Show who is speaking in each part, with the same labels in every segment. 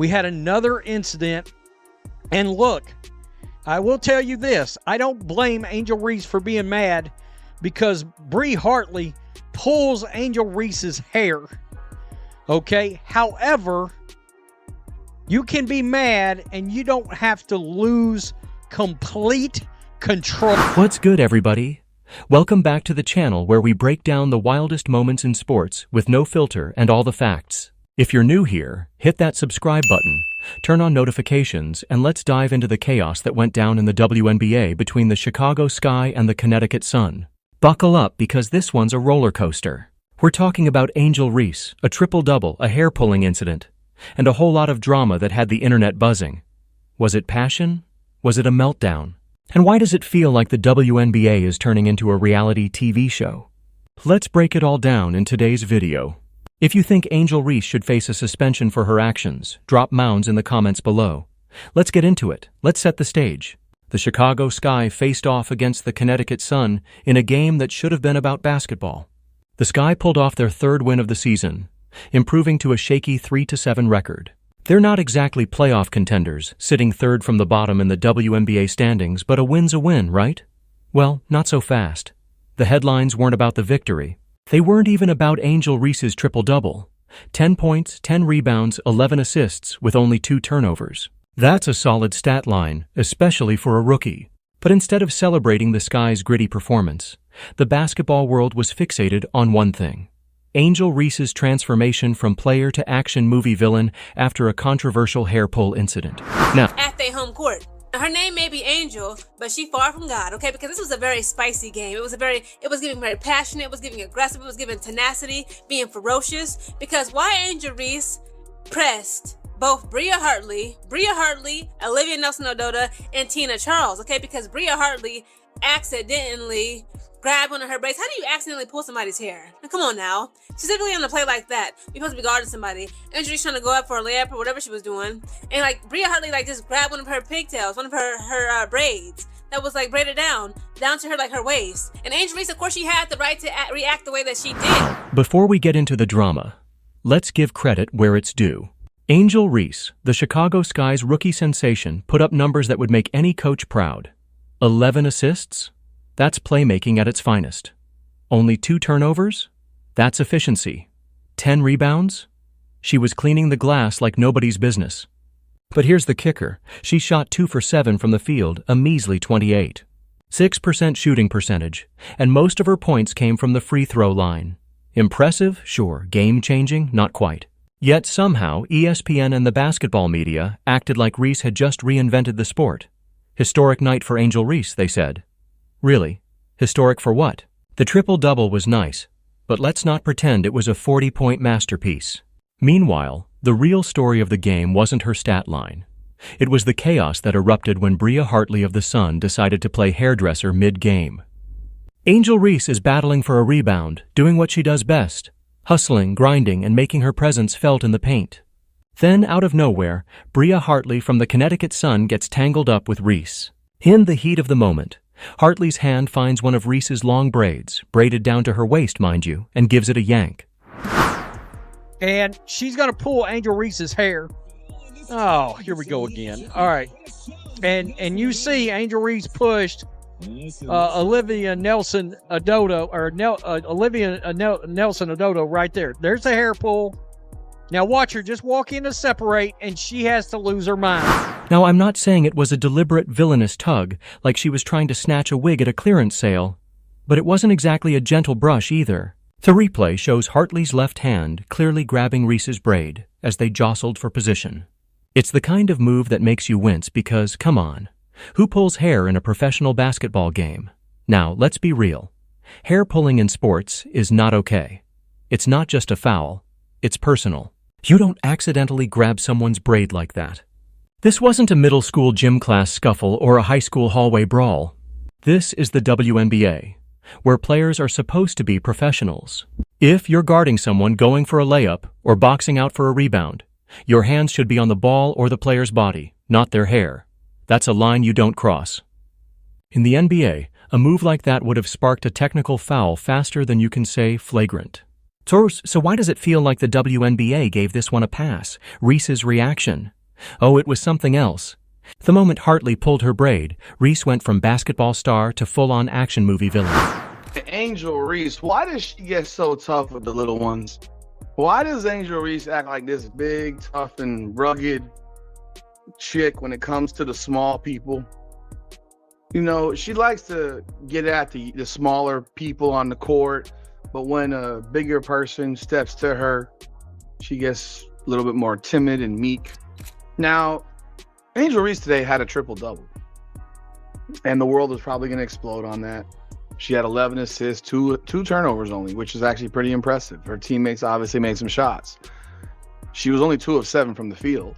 Speaker 1: We had another incident. And look, I will tell you this. I don't blame Angel Reese for being mad because Bria Hartley pulls Angel Reese's hair. Okay? However, you can be mad and you don't have to lose complete control.
Speaker 2: What's good, everybody? Welcome back to the channel where we break down the wildest moments in sports with no filter and all the facts. If you're new here, hit that subscribe button, turn on notifications, and let's dive into the chaos that went down in the WNBA between the Chicago Sky and the Connecticut Sun. Buckle up because this one's a roller coaster. We're talking about Angel Reese, a triple-double, a hair-pulling incident, and a whole lot of drama that had the internet buzzing. Was it passion? Was it a meltdown? And why does it feel like the WNBA is turning into a reality TV show? Let's break it all down in today's video. If you think Angel Reese should face a suspension for her actions, drop mounds in the comments below. Let's get into it. Let's set the stage. The Chicago Sky faced off against the Connecticut Sun in a game that should have been about basketball. The Sky pulled off their third win of the season, improving to a shaky 3-7 record. They're not exactly playoff contenders, sitting third from the bottom in the WNBA standings, but a win's a win, right? Well, not so fast. The headlines weren't about the victory. They weren't even about Angel Reese's triple-double. 10 points, 10 rebounds, 11 assists, with only 2 turnovers. That's a solid stat line, especially for a rookie. But instead of celebrating the Sky's gritty performance, the basketball world was fixated on one thing: Angel Reese's transformation from player to action movie villain after a controversial hair pull incident. Now,
Speaker 3: at their home court. Her name may be Angel, but she far from God, okay? Because this was a very spicy game. It was giving very passionate, it was giving aggressive, it was giving tenacity, being ferocious. Because why Angel Reese pressed both Bria Hartley, Olivia Nelson-Ododa, and Tina Charles, okay? Because Bria Hartley accidentally grabbed one of her braids. How do you accidentally pull somebody's hair? Now, come on now. Specifically on a play like that, you're supposed to be guarding somebody. Angel Reese trying to go up for a layup or whatever she was doing, and Bria Hartley just grabbed one of her pigtails, one of her braids that was braided down to her waist. And Angel Reese, of course, she had the right to react the way that she did.
Speaker 2: Before we get into the drama, let's give credit where it's due. Angel Reese, the Chicago Sky's rookie sensation, put up numbers that would make any coach proud. 11 assists? That's playmaking at its finest. Only 2 turnovers? That's efficiency. 10 rebounds? She was cleaning the glass like nobody's business. But here's the kicker. She shot 2 for 7 from the field, a measly 28. 6% shooting percentage, and most of her points came from the free throw line. Impressive? Sure. Game-changing? Not quite. Yet somehow, ESPN and the basketball media acted like Reese had just reinvented the sport. Historic night for Angel Reese, they said. Really? Historic for what? The triple-double was nice, but let's not pretend it was a 40-point masterpiece. Meanwhile, the real story of the game wasn't her stat line. It was the chaos that erupted when Bria Hartley of the Sun decided to play hairdresser mid-game. Angel Reese is battling for a rebound, doing what she does best, hustling, grinding, and making her presence felt in the paint. Then, out of nowhere, Bria Hartley from the Connecticut Sun gets tangled up with Reese. In the heat of the moment, Hartley's hand finds one of Reese's long braids, braided down to her waist, mind you, and gives it a yank.
Speaker 1: And she's going to pull Angel Reese's hair. Oh, here we go again. All right. And you see Angel Reese pushed Olivia Nelson-Ododa, Nelson-Ododa right there. There's the hair pull. Now watch her just walk in to separate, and she has to lose her mind.
Speaker 2: Now, I'm not saying it was a deliberate villainous tug, like she was trying to snatch a wig at a clearance sale, but it wasn't exactly a gentle brush either. The replay shows Hartley's left hand clearly grabbing Reese's braid as they jostled for position. It's the kind of move that makes you wince because, come on, who pulls hair in a professional basketball game? Now, let's be real. Hair pulling in sports is not okay. It's not just a foul, it's personal. You don't accidentally grab someone's braid like that. This wasn't a middle school gym class scuffle or a high school hallway brawl. This is the WNBA, where players are supposed to be professionals. If you're guarding someone going for a layup or boxing out for a rebound, your hands should be on the ball or the player's body, not their hair. That's a line you don't cross. In the NBA, a move like that would have sparked a technical foul faster than you can say flagrant. So why does it feel like the WNBA gave this one a pass? Reese's reaction. Oh, it was something else. The moment Hartley pulled her braid, Reese went from basketball star to full-on action movie villain.
Speaker 4: Angel Reese, why does she get so tough with the little ones? Why does Angel Reese act like this big, tough, and rugged chick when it comes to the small people? You know, she likes to get at the smaller people on the court, but when a bigger person steps to her, she gets a little bit more timid and meek. Now, Angel Reese today had a triple-double, and the world is probably going to explode on that. She had 11 assists, two turnovers only, which is actually pretty impressive. Her teammates obviously made some shots. She was only 2 of 7 from the field,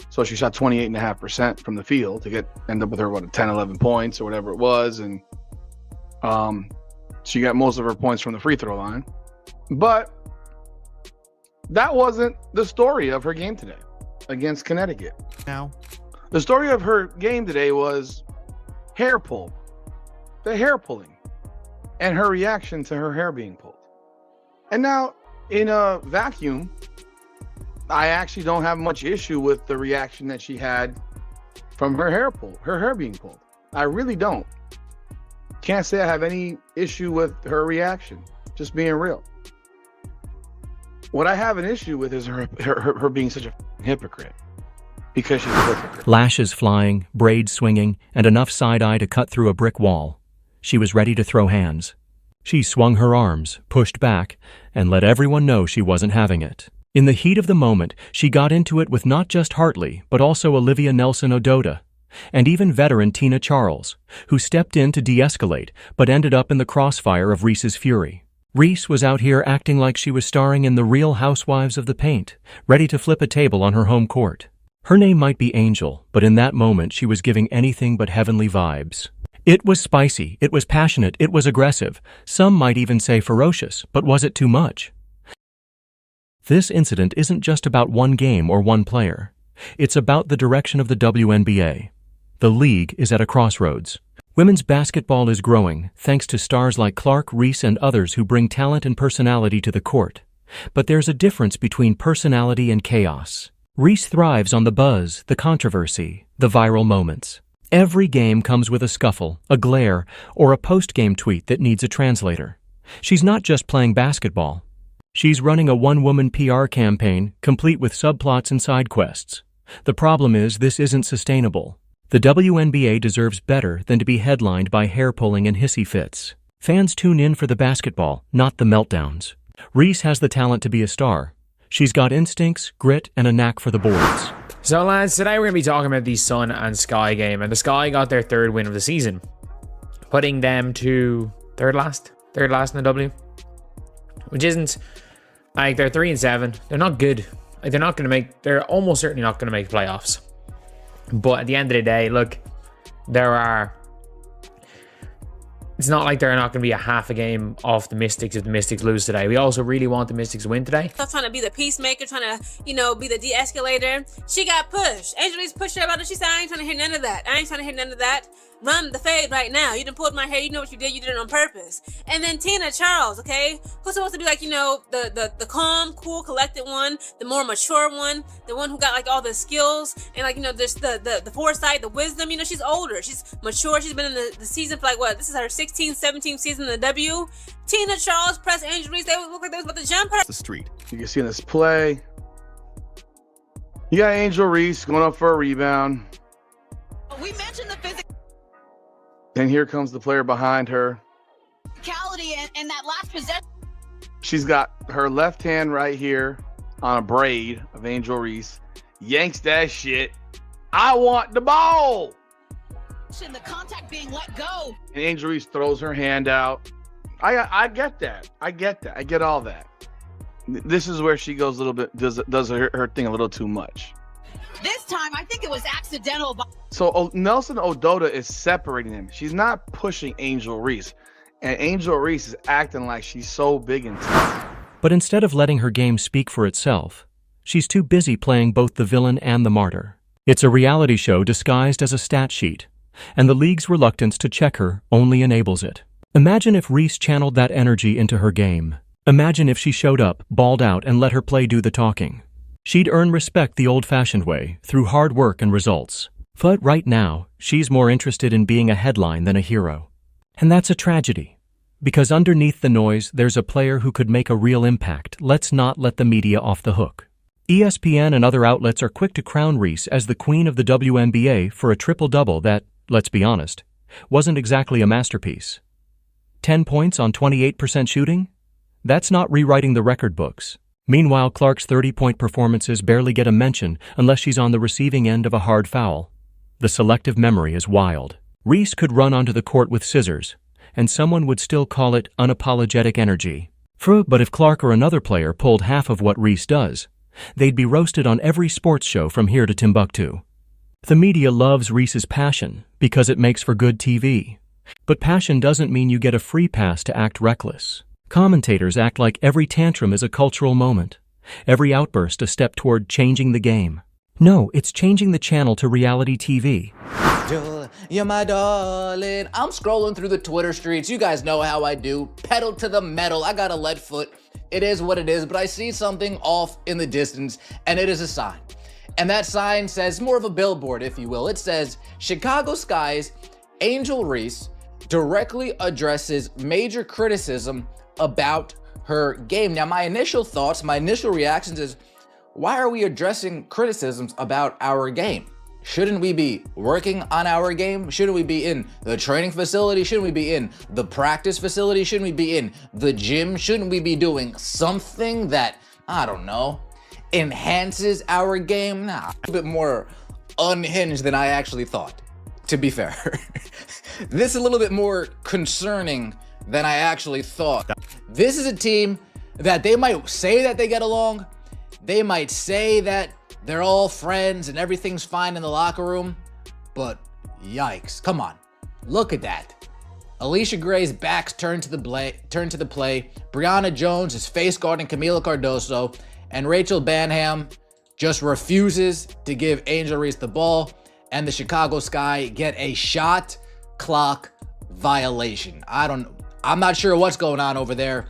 Speaker 4: so she shot 28.5% from the field to end up with her 10, 11 points or whatever it was, and she got most of her points from the free throw line. But that wasn't the story of her game today against Connecticut.
Speaker 5: Now,
Speaker 4: the story of her game today was hair pull, the hair pulling, and her reaction to her hair being pulled. And now, in a vacuum, I actually don't have much issue with the reaction that she had from her hair being pulled. I really don't. Can't say I have any issue with her reaction, just being real. What I have an issue with is her being such a hypocrite, because she's a hypocrite.
Speaker 2: Lashes flying, braids swinging, and enough side-eye to cut through a brick wall. She was ready to throw hands. She swung her arms, pushed back, and let everyone know she wasn't having it. In the heat of the moment, she got into it with not just Hartley, but also Olivia Nelson-Ododa, and even veteran Tina Charles, who stepped in to de-escalate, but ended up in the crossfire of Reese's fury. Reese was out here acting like she was starring in the Real Housewives of the Paint, ready to flip a table on her home court. Her name might be Angel, but in that moment she was giving anything but heavenly vibes. It was spicy, it was passionate, it was aggressive. Some might even say ferocious, but was it too much? This incident isn't just about one game or one player. It's about the direction of the WNBA. The league is at a crossroads. Women's basketball is growing, thanks to stars like Clark, Reese, and others who bring talent and personality to the court. But there's a difference between personality and chaos. Reese thrives on the buzz, the controversy, the viral moments. Every game comes with a scuffle, a glare, or a post-game tweet that needs a translator. She's not just playing basketball. She's running a one-woman PR campaign, complete with subplots and side quests. The problem is, this isn't sustainable. The WNBA deserves better than to be headlined by hair-pulling and hissy fits. Fans tune in for the basketball, not the meltdowns. Reese has the talent to be a star. She's got instincts, grit, and a knack for the boards.
Speaker 5: so lads, today we're going to be talking about the Sun and Sky game, and the Sky got their third win of the season, putting them to third last in the W, which isn't, like, they're 3-7. They're not good. Like, they're almost certainly not going to make playoffs. But at the end of the day, look, it's not like they're not going to be a half a game off the Mystics if the Mystics lose today. We also really want the Mystics to win today.
Speaker 3: Stop trying to be the peacemaker, trying to, be the de-escalator. She got pushed. Angel Reese pushed her about it. She said, I ain't trying to hear none of that. Run the fade right now. You done pulled my hair. You know what you did. You did it on purpose. And then Tina Charles, okay? Who's supposed to be like, the calm, cool, collected one, the more mature one, the one who got like all the skills and like, just the foresight, the wisdom. She's older. She's mature. She's been in the season for like what? This is her 16th, 17th season in the W. Tina Charles pressed Angel Reese. They look like they was about to jump her.
Speaker 6: The street.
Speaker 4: You can see in this play, you got Angel Reese going up for a rebound.
Speaker 7: We mentioned the physicality
Speaker 4: And here comes the player behind her.
Speaker 7: and that last possession.
Speaker 4: She's got her left hand right here on a braid of Angel Reese. Yanks that shit. I want the ball.
Speaker 7: The contact being let go.
Speaker 4: And Angel Reese throws her hand out. I get that. I get all that. This is where she goes a little bit, does her thing a little too much.
Speaker 7: This time, I think it was accidental.
Speaker 4: So Nelson-Ododa is separating them. She's not pushing Angel Reese. And Angel Reese is acting like she's so big and tough.
Speaker 2: But instead of letting her game speak for itself, she's too busy playing both the villain and the martyr. It's a reality show disguised as a stat sheet, and the league's reluctance to check her only enables it. Imagine if Reese channeled that energy into her game. Imagine if she showed up, balled out, and let her play do the talking. She'd earn respect the old-fashioned way, through hard work and results. But right now, she's more interested in being a headline than a hero. And that's a tragedy. Because underneath the noise, there's a player who could make a real impact. Let's not let the media off the hook. ESPN and other outlets are quick to crown Reese as the queen of the WNBA for a triple-double that, let's be honest, wasn't exactly a masterpiece. 10 points on 28% shooting? That's not rewriting the record books. Meanwhile, Clark's 30-point performances barely get a mention unless she's on the receiving end of a hard foul. The selective memory is wild. Reese could run onto the court with scissors, and someone would still call it unapologetic energy. But if Clark or another player pulled half of what Reese does, they'd be roasted on every sports show from here to Timbuktu. The media loves Reese's passion because it makes for good TV. But passion doesn't mean you get a free pass to act reckless. Commentators act like every tantrum is a cultural moment, every outburst a step toward changing the game. No, it's changing the channel to reality TV.
Speaker 6: You're my darling. I'm scrolling through the Twitter streets. You guys know how I do. Pedal to the metal. I got a lead foot. It is what it is, but I see something off in the distance, and it is a sign. And that sign says, more of a billboard, if you will. It says, Chicago Sky's Angel Reese directly addresses major criticism about her game. Now, my initial thoughts, my initial reactions is, why are we addressing criticisms about our game? Shouldn't we be working on our game? Shouldn't we be in the training facility? Shouldn't we be in the practice facility? Shouldn't we be in the gym? Shouldn't we be doing something that, I don't know, enhances our game? Nah, a bit more unhinged than I actually thought, to be fair. This is a little bit more concerning than I actually thought. This is a team that they might say that they get along. They might say that they're all friends and everything's fine in the locker room, but yikes, come on, look at that. Alicia Gray's back's turned to the play. Brianna Jones is face guarding Camila Cardoso, and Rachel Banham just refuses to give Angel Reese the ball, and the Chicago Sky get a shot clock violation. I'm not sure what's going on over there.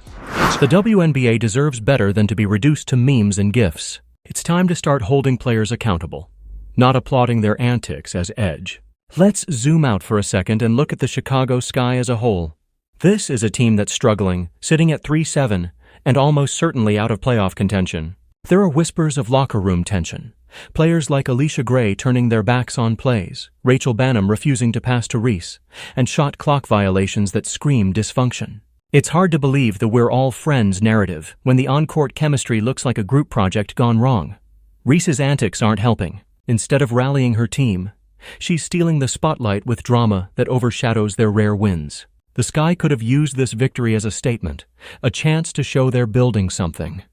Speaker 2: The WNBA deserves better than to be reduced to memes and GIFs. It's time to start holding players accountable, not applauding their antics as edge. Let's zoom out for a second and look at the Chicago Sky as a whole. This is a team that's struggling, sitting at 3-7, and almost certainly out of playoff contention. There are whispers of locker room tension. Players like Alicia Gray turning their backs on plays, Rachel Banham refusing to pass to Reese, and shot clock violations that scream dysfunction. It's hard to believe the we're all friends narrative when the on-court chemistry looks like a group project gone wrong. Reese's antics aren't helping. Instead of rallying her team, she's stealing the spotlight with drama that overshadows their rare wins. The Sky could have used this victory as a statement, a chance to show they're building something.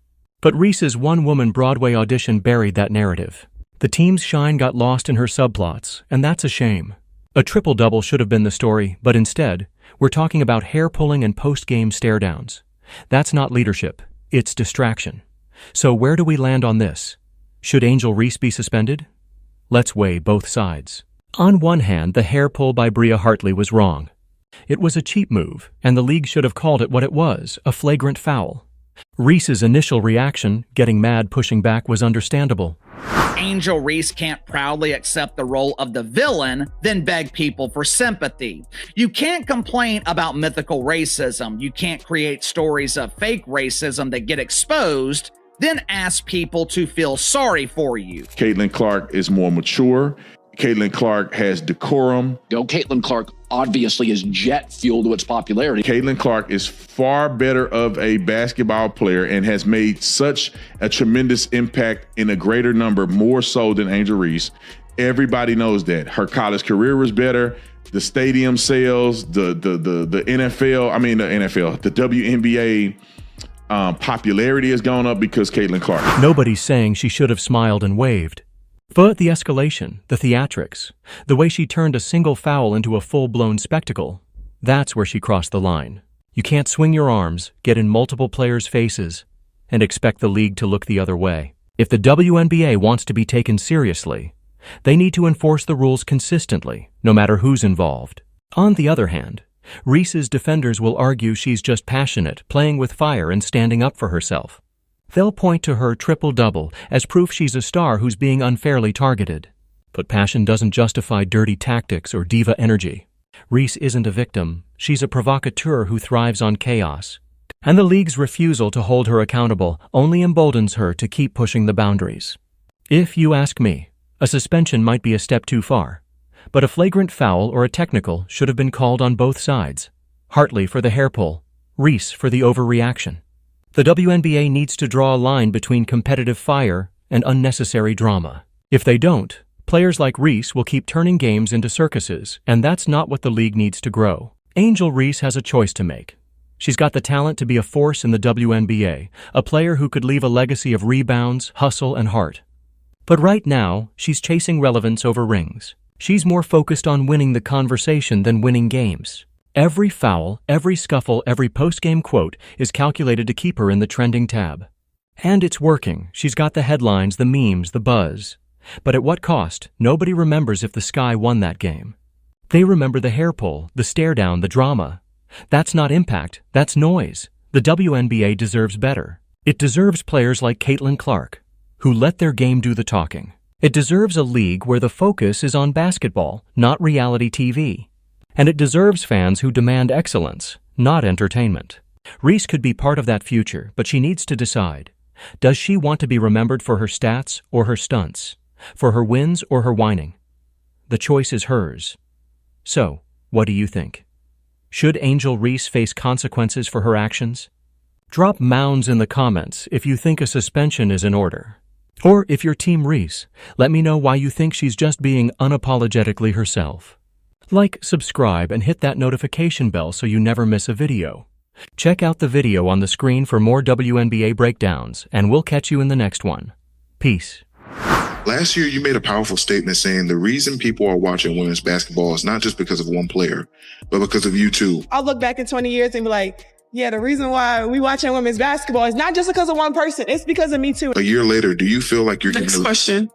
Speaker 2: But Reese's one-woman Broadway audition buried that narrative. The team's shine got lost in her subplots, and that's a shame. A triple-double should have been the story, but instead, we're talking about hair-pulling and post-game stare-downs. That's not leadership, it's distraction. So where do we land on this? Should Angel Reese be suspended? Let's weigh both sides. On one hand, the hair pull by Bria Hartley was wrong. It was a cheap move, and the league should have called it what it was, a flagrant foul. Reese's initial reaction, getting mad pushing back, was understandable.
Speaker 8: Angel Reese can't proudly accept the role of the villain, then beg people for sympathy. You can't complain about mythical racism. You can't create stories of fake racism that get exposed, then ask people to feel sorry for you.
Speaker 9: Caitlin Clark is more mature. Caitlin Clark has decorum.
Speaker 10: Caitlin Clark obviously is jet fuel to its popularity.
Speaker 9: Caitlin Clark is far better of a basketball player and has made such a tremendous impact in a greater number, more so than Angel Reese. Everybody knows that. Her college career was better. The stadium sales, the WNBA popularity has gone up because Caitlin Clark.
Speaker 2: Nobody's saying she should have smiled and waved. But the escalation, the theatrics, the way she turned a single foul into a full-blown spectacle, that's where she crossed the line. You can't swing your arms, get in multiple players' faces, and expect the league to look the other way. If the WNBA wants to be taken seriously, they need to enforce the rules consistently, no matter who's involved. On the other hand, Reese's defenders will argue she's just passionate, playing with fire and standing up for herself. They'll point to her triple-double as proof she's a star who's being unfairly targeted. But passion doesn't justify dirty tactics or diva energy. Reese isn't a victim. She's a provocateur who thrives on chaos. And the league's refusal to hold her accountable only emboldens her to keep pushing the boundaries. If you ask me, a suspension might be a step too far. But a flagrant foul or a technical should have been called on both sides. Hartley for the hair pull, Reese for the overreaction. The WNBA needs to draw a line between competitive fire and unnecessary drama. If they don't, players like Reese will keep turning games into circuses, and that's not what the league needs to grow. Angel Reese has a choice to make. She's got the talent to be a force in the WNBA, a player who could leave a legacy of rebounds, hustle, and heart. But right now, she's chasing relevance over rings. She's more focused on winning the conversation than winning games. Every foul, every scuffle, every postgame quote is calculated to keep her in the trending tab. And it's working. She's got the headlines, the memes, the buzz. But at what cost? Nobody remembers if the Sky won that game. They remember the hair pull, the stare down, the drama. That's not impact, that's noise. The WNBA deserves better. It deserves players like Caitlin Clark, who let their game do the talking. It deserves a league where the focus is on basketball, not reality TV. And it deserves fans who demand excellence, not entertainment. Reese could be part of that future, but she needs to decide. Does she want to be remembered for her stats or her stunts? For her wins or her whining? The choice is hers. So, what do you think? Should Angel Reese face consequences for her actions? Drop mounds in the comments if you think a suspension is in order. Or if you're Team Reese, let me know why you think she's just being unapologetically herself. Like, subscribe, and hit that notification bell so you never miss a video. Check out the video on the screen for more WNBA breakdowns, and we'll catch you in the next one. Peace.
Speaker 11: Last year, you made a powerful statement saying the reason people are watching women's basketball is not just because of one player, but because of you too.
Speaker 12: I'll look back in 20 years and be like, yeah, the reason why we watching women's basketball is not just because of one person. It's because of me too.
Speaker 11: A year later, do you feel like you're
Speaker 12: Next question.